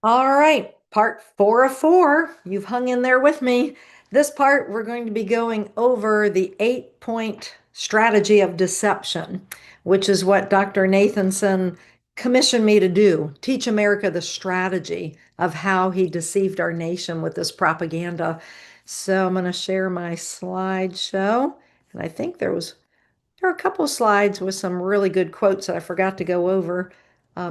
All right, part 4 of 4. You've hung in there with me. This part, we're going to be going over the 8-point strategy of deception, which is what Dr. Nathanson commissioned me to do, teach America the strategy of how he deceived our nation with this propaganda. So I'm going to share my slideshow. And I think there are a couple of slides with some really good quotes that I forgot to go over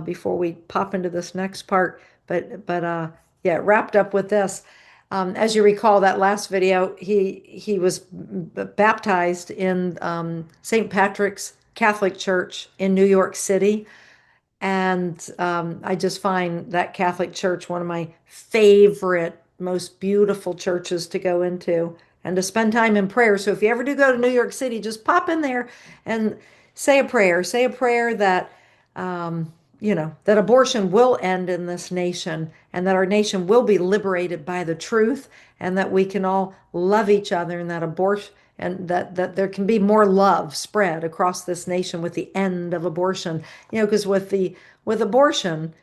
before we pop into this next part. But yeah, wrapped up with this. As you recall, that last video, he was baptized in St. Patrick's Catholic Church in New York City. And I just find that Catholic Church one of my favorite, most beautiful churches to go into and to spend time in prayer. So if you ever do go to New York City, just pop in there and say a prayer. Say a prayer that, that abortion will end in this nation and that our nation will be liberated by the truth and that we can all love each other and that abortion and that there can be more love spread across this nation with the end of abortion. Because with abortion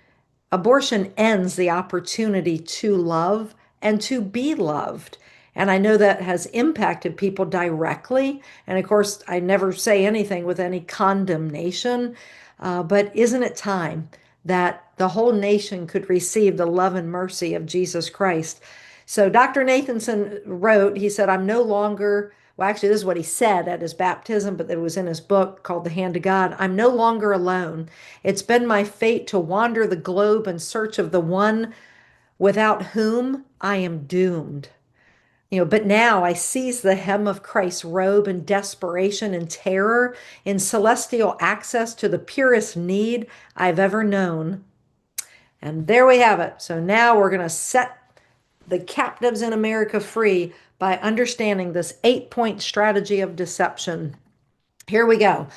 ends the opportunity to love and to be loved. And I know that has impacted people directly. And of course, I never say anything with any condemnation. But isn't it time that the whole nation could receive the love and mercy of Jesus Christ? So Dr. Nathanson wrote, he said, I'm no longer, well, actually, this is what he said at his baptism, but it was in his book called The Hand of God. I'm no longer alone. It's been my fate to wander the globe in search of the one without whom I am doomed. But now I seize the hem of Christ's robe in desperation and terror, in celestial access to the purest need I've ever known. And there we have it. So now we're going to set the captives in America free by understanding this 8-point strategy of deception. Here we go.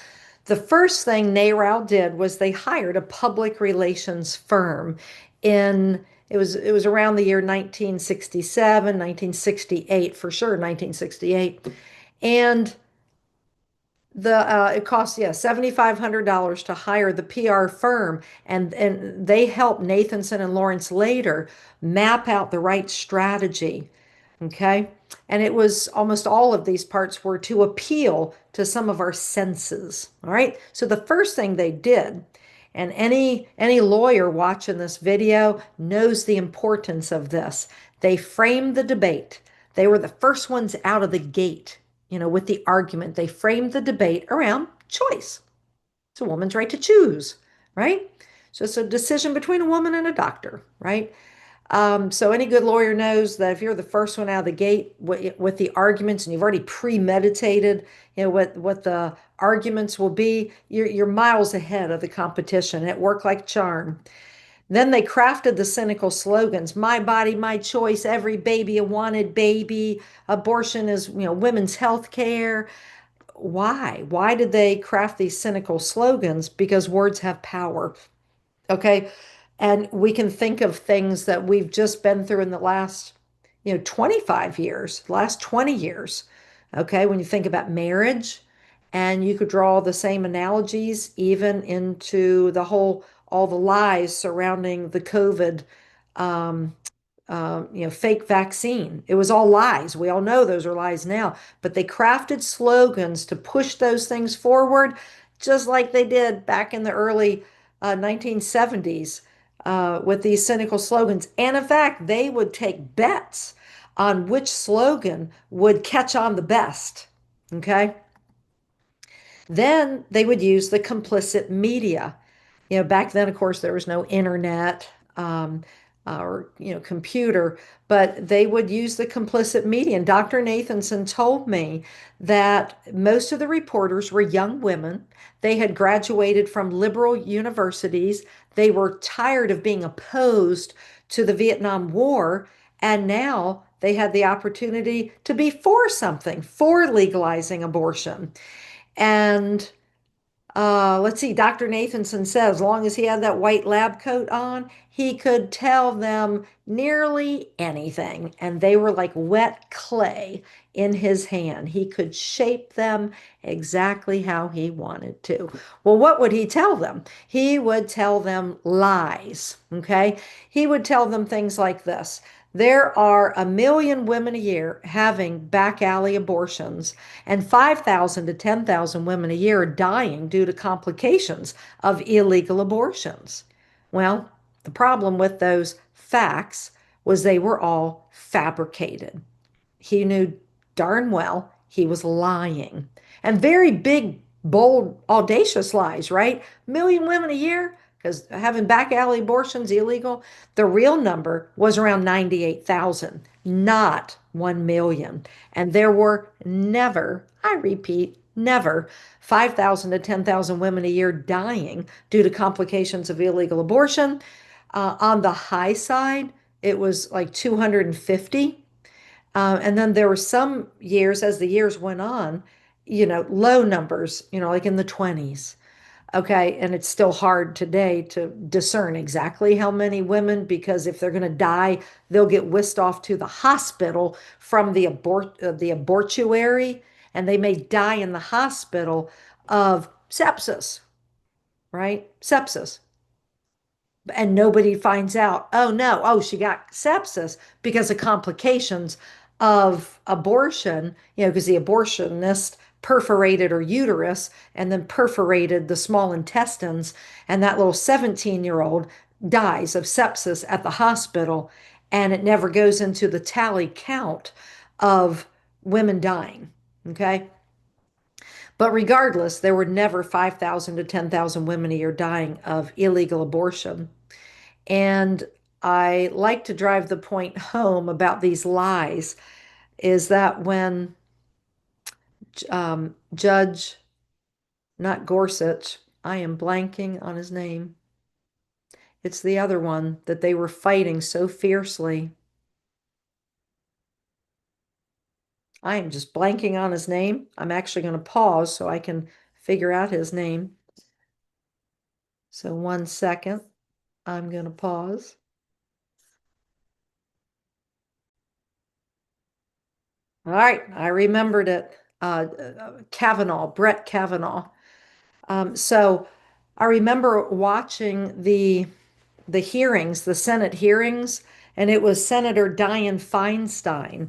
The first thing NARAL did was they hired a public relations firm in it was around the year 1967, 1968, for sure 1968. And the it cost, yeah, $7,500 to hire the PR firm, and they helped Nathanson and Lawrence later map out the right strategy. Okay. And it was almost all of these parts were to appeal to some of our senses. All right. So the first thing they did, and any lawyer watching this video knows the importance of this. They framed the debate. They were the first ones out of the gate, with the argument. They framed the debate around choice. It's a woman's right to choose, right? So it's a decision between a woman and a doctor, right? So any good lawyer knows that if you're the first one out of the gate with the arguments and you've already premeditated, what the arguments will be, you're miles ahead of the competition. It worked like charm. Then they crafted the cynical slogans: "My body, my choice. Every baby a wanted baby. Abortion is, women's health care." Why? Why did they craft these cynical slogans? Because words have power. Okay. And we can think of things that we've just been through in the last, 25 years, last 20 years. Okay. When you think about marriage, and you could draw the same analogies even into all the lies surrounding the COVID, um, fake vaccine. It was all lies. We all know those are lies now, but they crafted slogans to push those things forward, just like they did back in the early 1970s with these cynical slogans. And in fact, they would take bets on which slogan would catch on the best. Okay. Then they would use the complicit media. Back then, of course, there was no internet or computer, but they would use the complicit media. And Dr. Nathanson told me that most of the reporters were young women. They had graduated from liberal universities. They were tired of being opposed to the Vietnam War, and now they had the opportunity to be for something, for legalizing abortion. And Let's see, Dr. Nathanson says, as long as he had that white lab coat on, he could tell them nearly anything. And they were like wet clay in his hand. He could shape them exactly how he wanted to. Well, what would he tell them? He would tell them lies. Okay. He would tell them things like this. There are 1 million women a year having back alley abortions, and 5,000 to 10,000 women a year are dying due to complications of illegal abortions. Well, the problem with those facts was they were all fabricated. He knew darn well he was lying. And very big, bold, audacious lies, right? 1 million women a year, because having back alley abortions illegal. The real number was around 98,000, not 1 million. And there were never, I repeat, never 5,000 to 10,000 women a year dying due to complications of illegal abortion. On the high side, it was like 250. And then there were some years, as the years went on, low numbers, like in the 20s. Okay. And it's still hard today to discern exactly how many women, because if they're going to die, they'll get whisked off to the hospital from the abortuary, and they may die in the hospital of sepsis, right? Sepsis, and nobody finds out. Oh no, oh, she got sepsis because of complications of abortion, because the abortionist perforated her uterus and then perforated the small intestines, and that little 17-year-old dies of sepsis at the hospital, and it never goes into the tally count of women dying. Okay. But regardless, there were never 5,000 to 10,000 women a year dying of illegal abortion. And I like to drive the point home about these lies is that when Judge, not Gorsuch, I am blanking on his name. It's the other one that they were fighting so fiercely. I am just blanking on his name. I'm actually going to pause so I can figure out his name. So 1 second, I'm going to pause. All right, I remembered it. Kavanaugh, Brett Kavanaugh. So I remember watching the hearings, the Senate hearings, and it was Senator Dianne Feinstein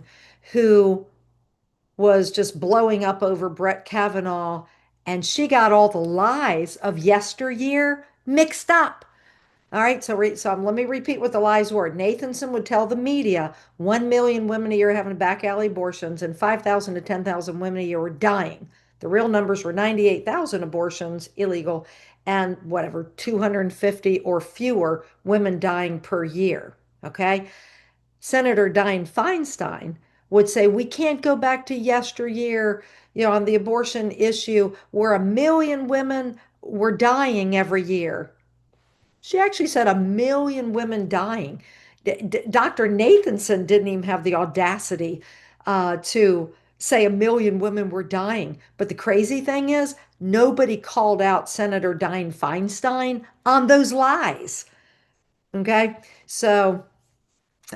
who was just blowing up over Brett Kavanaugh, and she got all the lies of yesteryear mixed up. All right, so let me repeat what the lies were. Nathanson would tell the media 1 million women a year having back alley abortions, and 5,000 to 10,000 women a year were dying. The real numbers were 98,000 abortions illegal, and whatever, 250 or fewer women dying per year. Okay. Senator Dianne Feinstein would say we can't go back to yesteryear, on the abortion issue where 1 million women were dying every year. She actually said 1 million women dying. Dr. Nathanson didn't even have the audacity to say 1 million women were dying. But the crazy thing is, nobody called out Senator Dianne Feinstein on those lies. Okay. So,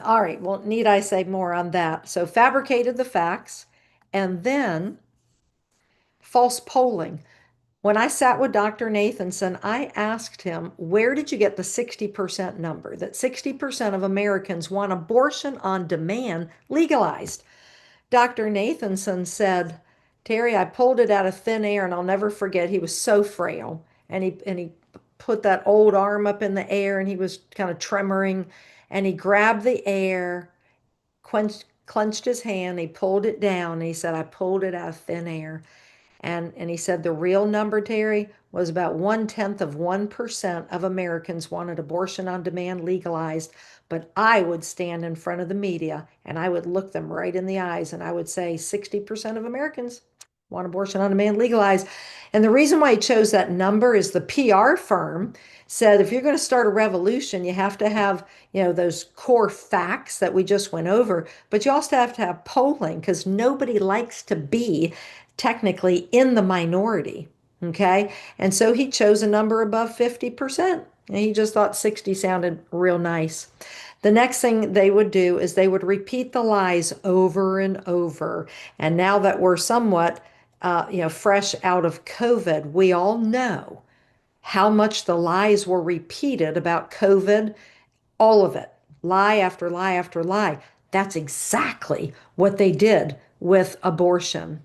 all right. Well, need I say more on that? So, fabricated the facts, and then false polling. When I sat with Dr. Nathanson, I asked him, where did you get the 60% number? That 60% of Americans want abortion on demand legalized. Dr. Nathanson said, Terry, I pulled it out of thin air, and I'll never forget. He was so frail. And he put that old arm up in the air, and he was kind of tremoring, and he grabbed the air, clenched his hand, he pulled it down, and he said, I pulled it out of thin air. And he said the real number, Terry, was about 1/10 of 1% of Americans wanted abortion on demand legalized. But I would stand in front of the media and I would look them right in the eyes and I would say 60% of Americans want abortion on demand legalized. And the reason why he chose that number is the PR firm said if you're going to start a revolution, you have to have, those core facts that we just went over, but you also have to have polling because nobody likes to be technically in the minority. Okay. And so he chose a number above 50%. And he just thought 60 sounded real nice. The next thing they would do is they would repeat the lies over and over. And now that we're somewhat, fresh out of COVID, we all know how much the lies were repeated about COVID, all of it, lie after lie after lie. That's exactly what they did with abortion.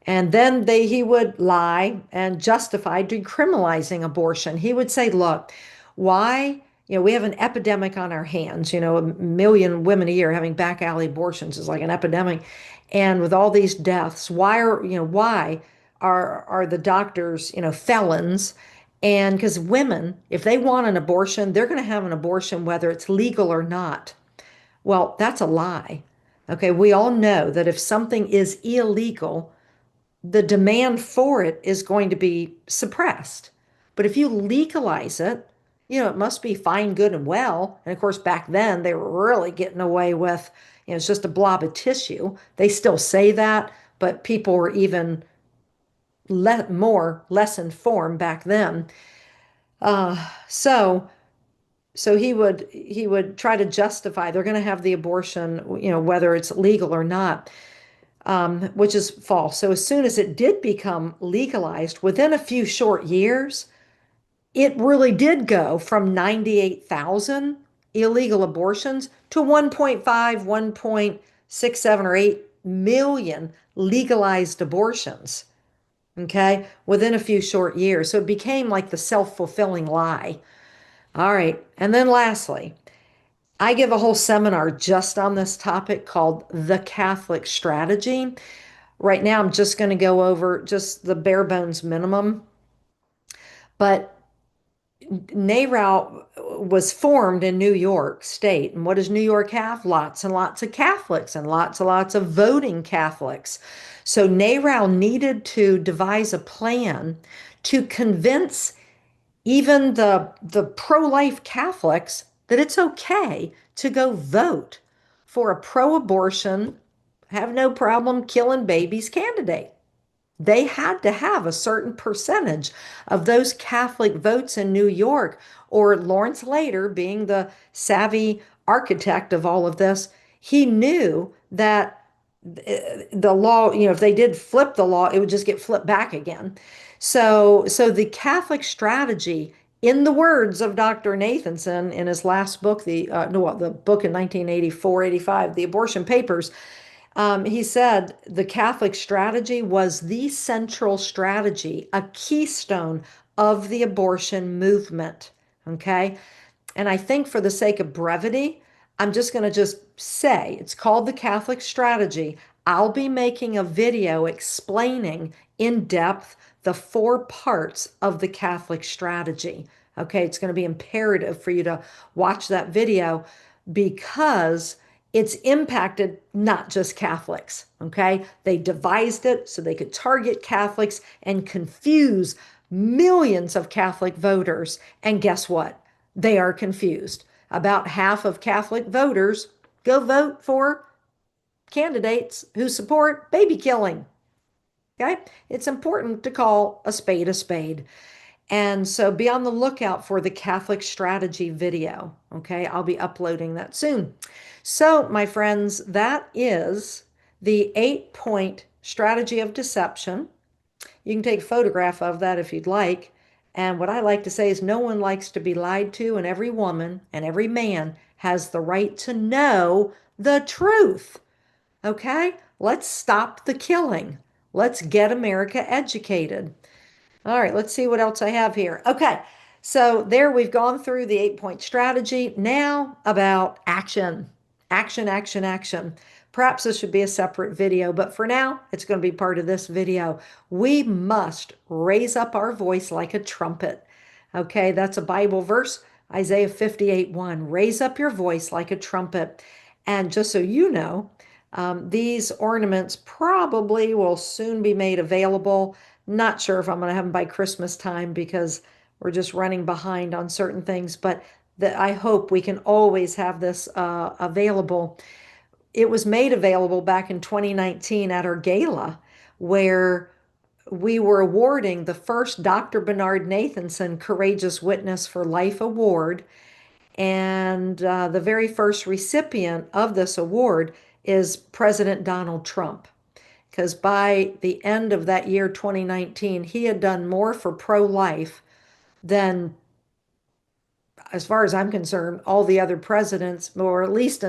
And then he would lie and justify decriminalizing abortion. He would say, look, why, we have an epidemic on our hands, 1 million women a year having back alley abortions is like an epidemic. And with all these deaths, why are the doctors, felons? And because women, if they want an abortion, they're going to have an abortion whether it's legal or not. Well, that's a lie. Okay, we all know that if something is illegal, the demand for it is going to be suppressed. But if you legalize it, it must be fine, good, and well. And of course, back then they were really getting away with, it's just a blob of tissue. They still say that, but people were even less informed back then. So he would try to justify they're going to have the abortion, whether it's legal or not, which is false. So as soon as it did become legalized, within a few short years, it really did go from 98,000 illegal abortions to 1.5, 1.67 or 8 million legalized abortions. Okay, within a few short years. So it became like the self-fulfilling lie. All right. And then lastly, I give a whole seminar just on this topic called The Catholic Strategy. Right now, I'm just going to go over just the bare bones minimum. But NARAL was formed in New York State. And what does New York have? Lots and lots of Catholics and lots of voting Catholics. So NARAL needed to devise a plan to convince even the pro-life Catholics that it's okay to go vote for a pro-abortion, have no problem killing babies candidate. They had to have a certain percentage of those Catholic votes in New York, or Lawrence Lader, being the savvy architect of all of this, he knew that the law, if they did flip the law, it would just get flipped back again. So the Catholic strategy, in the words of Dr. Nathanson in his last book, the book in 1984, 85, The Abortion Papers, he said the Catholic strategy was the central strategy, a keystone of the abortion movement. Okay. And I think for the sake of brevity, I'm just going to just say it's called the Catholic strategy. I'll be making a video explaining in depth the 4 parts of the Catholic strategy. Okay, it's going to be imperative for you to watch that video because it's impacted not just Catholics. Okay, they devised it so they could target Catholics and confuse millions of Catholic voters. And guess what? They are confused. About half of Catholic voters go vote for candidates who support baby killing. Okay? It's important to call a spade a spade. And so be on the lookout for the Catholic strategy video. Okay? I'll be uploading that soon. So, my friends, that is the 8-point strategy of deception. You can take a photograph of that if you'd like. And what I like to say is no one likes to be lied to, and every woman and every man has the right to know the truth. Okay? Let's stop the killing. Let's get America educated. All right, let's see what else I have here. Okay, so there we've gone through the 8-point strategy. Now about action. Action, action, action. Perhaps this should be a separate video, but for now, it's going to be part of this video. We must raise up our voice like a trumpet. Okay, that's a Bible verse, Isaiah 58:1. Raise up your voice like a trumpet. And just so you know, these ornaments probably will soon be made available. Not sure if I'm going to have them by Christmas time because we're just running behind on certain things, but I hope we can always have this available. It was made available back in 2019 at our gala, where we were awarding the first Dr. Bernard Nathanson Courageous Witness for Life Award. And the very first recipient of this award is President Donald Trump. Because by the end of that year, 2019, he had done more for pro-life than, as far as I'm concerned, all the other presidents, or at least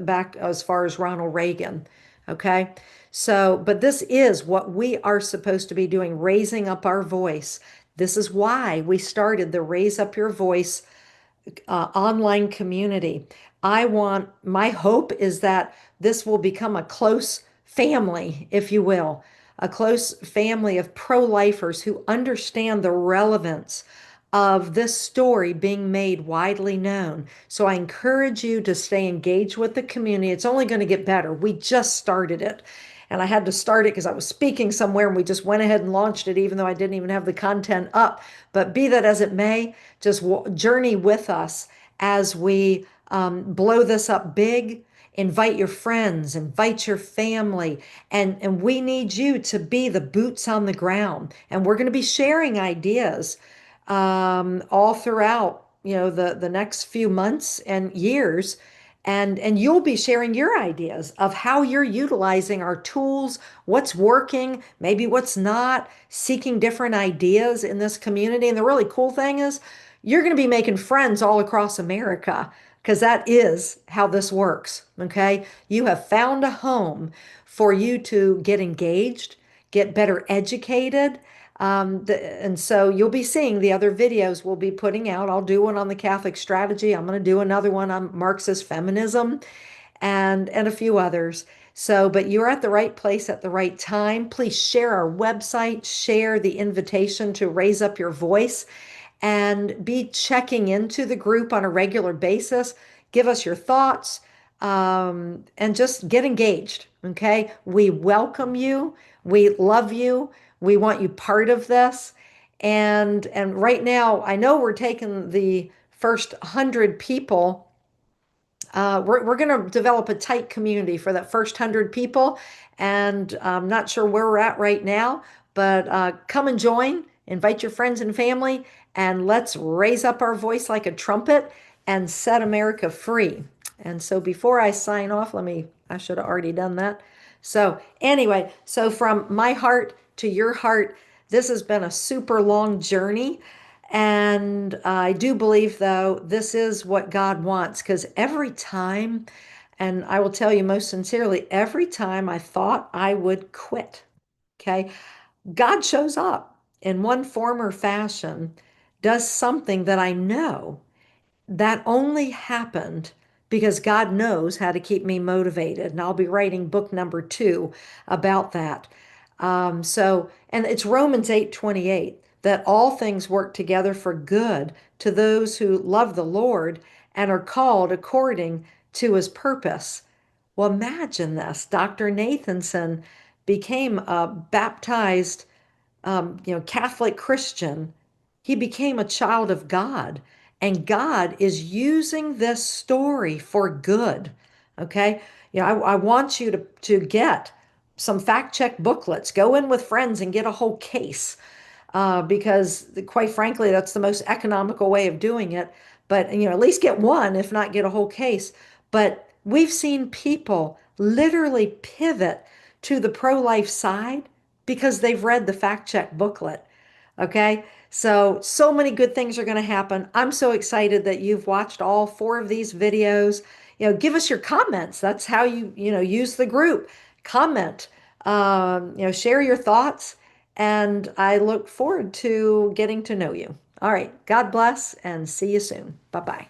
back as far as Ronald Reagan. Okay. So, but this is what we are supposed to be doing, raising up our voice. This is why we started the Raise Up Your Voice online community. My hope is that this will become a close family, if you will, a close family of pro-lifers who understand the relevance of this story being made widely known. So I encourage you to stay engaged with the community. It's only going to get better. We just started it. And I had to start it because I was speaking somewhere and we just went ahead and launched it, even though I didn't even have the content up. But be that as it may, just journey with us as we blow this up big. Invite your friends, invite your family, and we need you to be the boots on the ground. And we're going to be sharing ideas all throughout, the next few months and years. And you'll be sharing your ideas of how you're utilizing our tools, what's working, maybe what's not, seeking different ideas in this community. And the really cool thing is you're going to be making friends all across America because that is how this works. Okay. You have found a home for you to get engaged, get better educated. And so you'll be seeing the other videos we'll be putting out. I'll do one on the Catholic strategy. I'm going to do another one on Marxist feminism and a few others. So, but you're at the right place at the right time. Please share our website, share the invitation to raise up your voice, and be checking into the group on a regular basis. Give us your thoughts, and just get engaged. Okay. We welcome you. We love you. We want you part of this. And right now, I know we're taking the first 100 people. We're going to develop a tight community for that first 100 people. And I'm not sure where we're at right now, but come and join, invite your friends and family, and let's raise up our voice like a trumpet and set America free. And so before I sign off, I should have already done that. So anyway, so from my heart to your heart, this has been a super long journey. And I do believe, though, this is what God wants, because every time, and I will tell you most sincerely, every time I thought I would quit, okay, God shows up in one form or fashion, does something that I know that only happened because God knows how to keep me motivated. And I'll be writing book number 2 about that. And it's Romans 8:28 that all things work together for good to those who love the Lord and are called according to his purpose. Well, imagine this. Dr. Nathanson became a baptized Catholic Christian. He became a child of God, and God is using this story for good. Okay. I want you to get some fact check booklets, go in with friends and get a whole case, because quite frankly, that's the most economical way of doing it. But, at least get one, if not get a whole case. But we've seen people literally pivot to the pro-life side because they've read the fact check booklet. Okay. So many good things are going to happen. I'm so excited that you've watched all 4 of these videos. Give us your comments. That's how you use the group. Comment, share your thoughts. And I look forward to getting to know you. All right. God bless and see you soon. Bye-bye.